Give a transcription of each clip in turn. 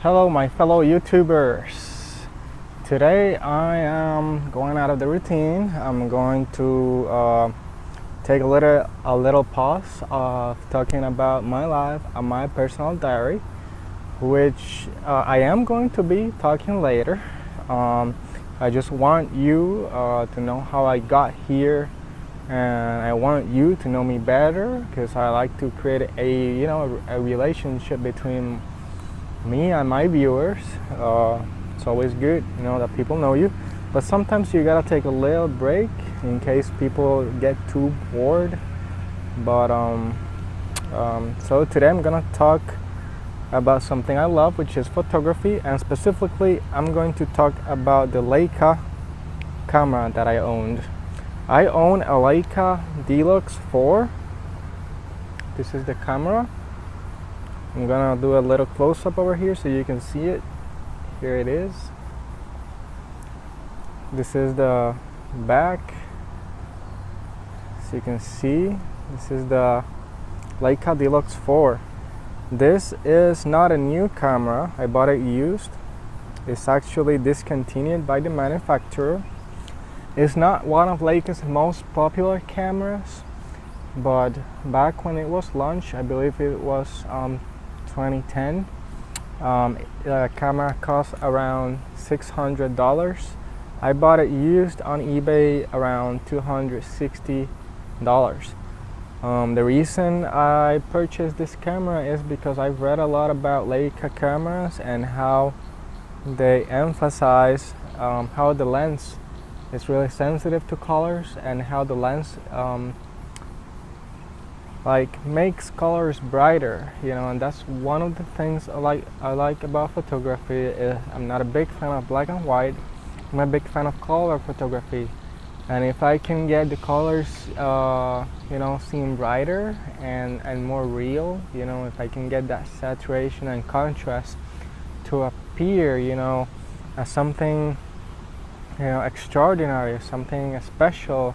Hello, my fellow YouTubers. Today I am going out of the routine. I'm going to take a little pause of talking about my life and my personal diary, which I am going to be talking later. I just want you to know how I got here, and I want you to know me better because I like to create a relationship between me and my viewers. It's always good, that people know you, but sometimes you gotta take a little break in case people get too bored. But so today I'm gonna talk about something I love, which is photography, and specifically I'm going to talk about the Leica camera that I owned. I own a Leica D-Lux 4. This is the camera. I'm gonna do a little close-up over here so you can see it. Here it is. This is the back. So you can see, this is the Leica D-Lux 4. This is not a new camera. I bought it used. It's actually discontinued by the manufacturer. It's not one of Leica's most popular cameras, but back when it was launched, I believe it was 2010, the camera cost around $600. I bought it used on eBay around $260. The reason I purchased this camera is because I've read a lot about Leica cameras and how they emphasize how the lens is really sensitive to colors, and how the lens makes colors brighter, and that's one of the things I like about photography. I'm not a big fan of black and white. I'm a big fan of color photography, and if I can get the colors seem brighter and more real, if I can get that saturation and contrast to appear as something extraordinary, something special,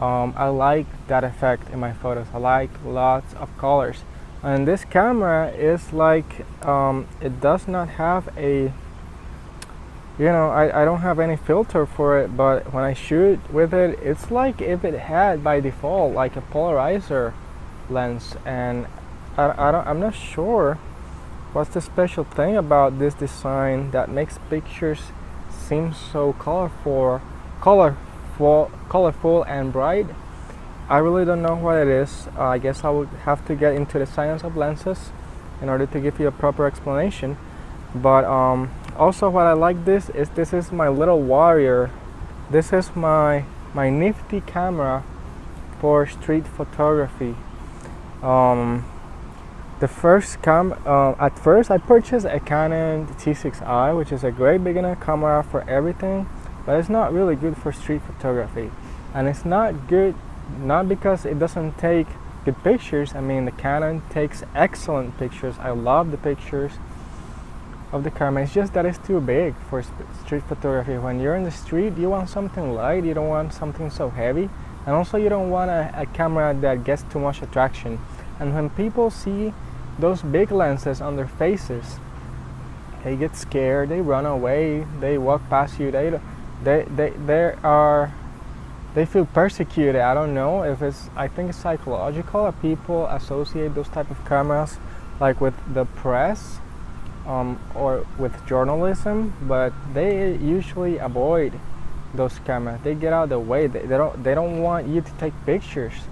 I like that effect in my photos. I like lots of colors, and this camera is like it does not have a I don't have any filter for it, but when I shoot with it, it's like if it had by default like a polarizer lens, and I'm not sure what's the special thing about this design that makes pictures seem so colorful and bright. I really don't know what it is. I guess I would have to get into the science of lenses in order to give you a proper explanation. But also what I like this is my little warrior. This is my nifty camera for street photography. At first I purchased a Canon T6i, which is a great beginner camera for everything, but it's not really good for street photography. And it's not good not because it doesn't take good pictures. I mean, the Canon takes excellent pictures. I love the pictures of the camera. It's just that it's too big for street photography. When you're in the street, you want something light, you don't want something so heavy, and also you don't want a camera that gets too much attraction. And when people see those big lenses on their faces, they get scared, they run away, they walk past you, they feel persecuted. I don't know if I think it's psychological. People associate those type of cameras like with the press or with journalism, but they usually avoid those cameras. They get out of the way. They don't want you to take pictures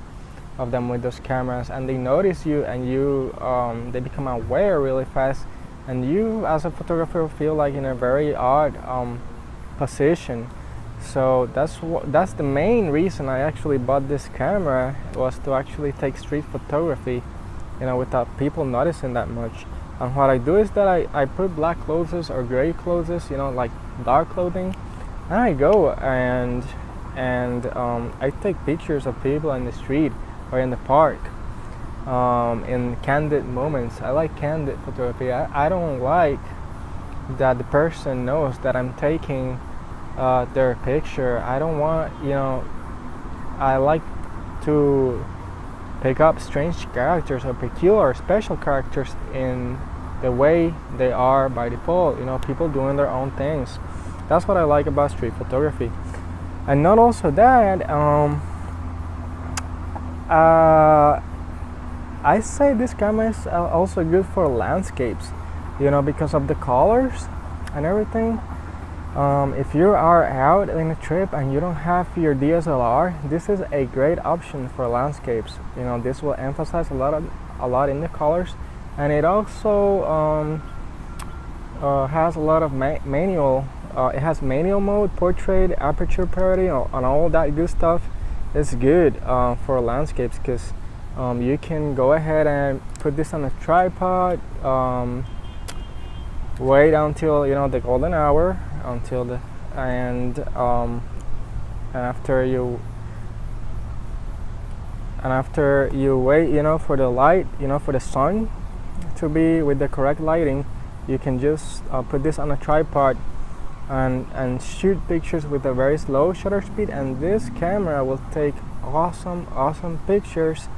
of them with those cameras, and they notice you, and they become aware really fast, and you as a photographer feel like in a very odd position. So that's the main reason I actually bought this camera, was to actually take street photography without people noticing that much. And what I do is that I put black clothes or gray clothes, like dark clothing, and I go and I take pictures of people in the street or in the park in candid moments. I like candid photography. I don't like that the person knows that I'm taking their picture. I don't want, I like to pick up strange characters or peculiar special characters in the way they are by default, you know, people doing their own things. That's what I like about street photography. And not also that, I say this camera is also good for landscapes, you know, because of the colors and everything. If you are out in a trip and you don't have your DSLR, this is a great option for landscapes. You know, this will emphasize a lot in the colors, and it also has a lot of manual. It has manual mode, portrait, aperture priority, and all that good stuff. It's good for landscapes because you can go ahead and put this on a tripod. Wait until, you know, the golden hour, until the and after you wait, you know, for the light, you know, for the sun to be with the correct lighting, you can just put this on a tripod and shoot pictures with a very slow shutter speed, and this camera will take awesome pictures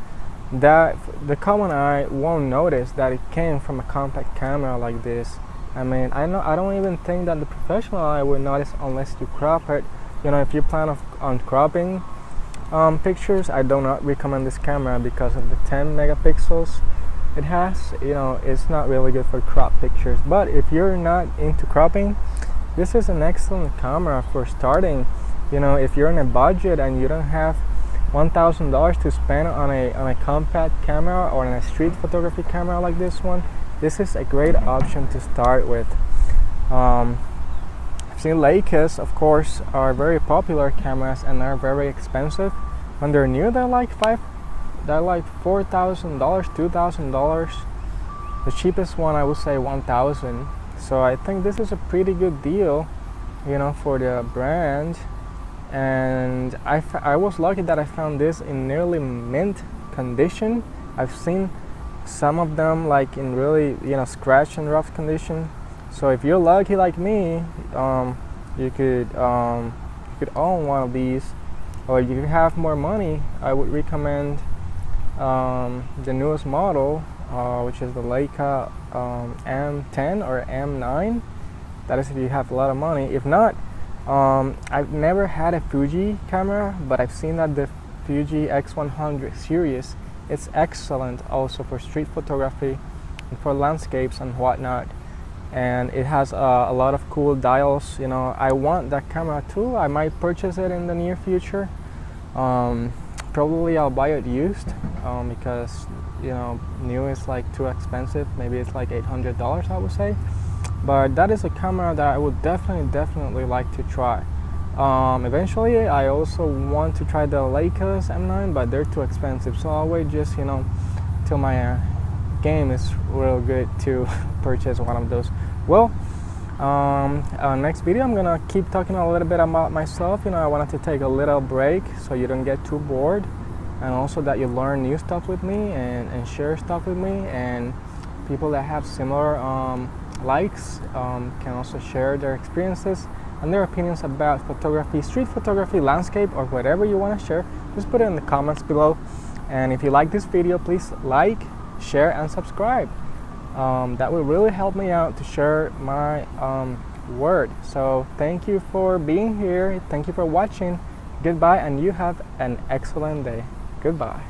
that the common eye won't notice that it came from a compact camera like this. I mean, I don't even think that the professional eye will notice unless you crop it. You know, if you plan on cropping pictures, I do not recommend this camera because of the 10 megapixels it has. You know, it's not really good for crop pictures. But if you're not into cropping, this is an excellent camera for starting. You know, if you're on a budget and you don't have $1,000 to spend on a compact camera or on a street photography camera like this one, this is a great option to start with. I've seen Leicas, of course, are very popular cameras and are very expensive. When they're new, they're like $4,000, $2,000. The cheapest one, I would say, $1,000. So I think this is a pretty good deal, you know, for the brand. And I was lucky that I found this in nearly mint condition. I've seen some of them like in really, you know, scratch and rough condition. So if you're lucky like me, you could own one of these. Or if you have more money, I would recommend the newest model, which is the Leica M10 or M9. That is if you have a lot of money. If not, I've never had a Fuji camera, but I've seen that the Fuji X100 series, it's excellent also for street photography and for landscapes and whatnot. And it has a lot of cool dials. You know, I want that camera too. I might purchase it in the near future. Probably I'll buy it used because, you know, new is like too expensive. Maybe it's like $800, I would say. But that is a camera that I would definitely like to try. Eventually, I also want to try the Leica's M9, but they're too expensive. So I'll wait just, you know, till my game is real good to purchase one of those. Well, next video, I'm gonna keep talking a little bit about myself. You know, I wanted to take a little break so you don't get too bored, and also that you learn new stuff with me and share stuff with me, and people that have similar likes can also share their experiences and their opinions about photography, street photography, landscape, or whatever you want to share. Just put it in the comments below. And if you like this video, please like, share, and subscribe. That will really help me out to share my word. So thank you for being here. Thank you for watching. Goodbye, and you have an excellent day. Goodbye.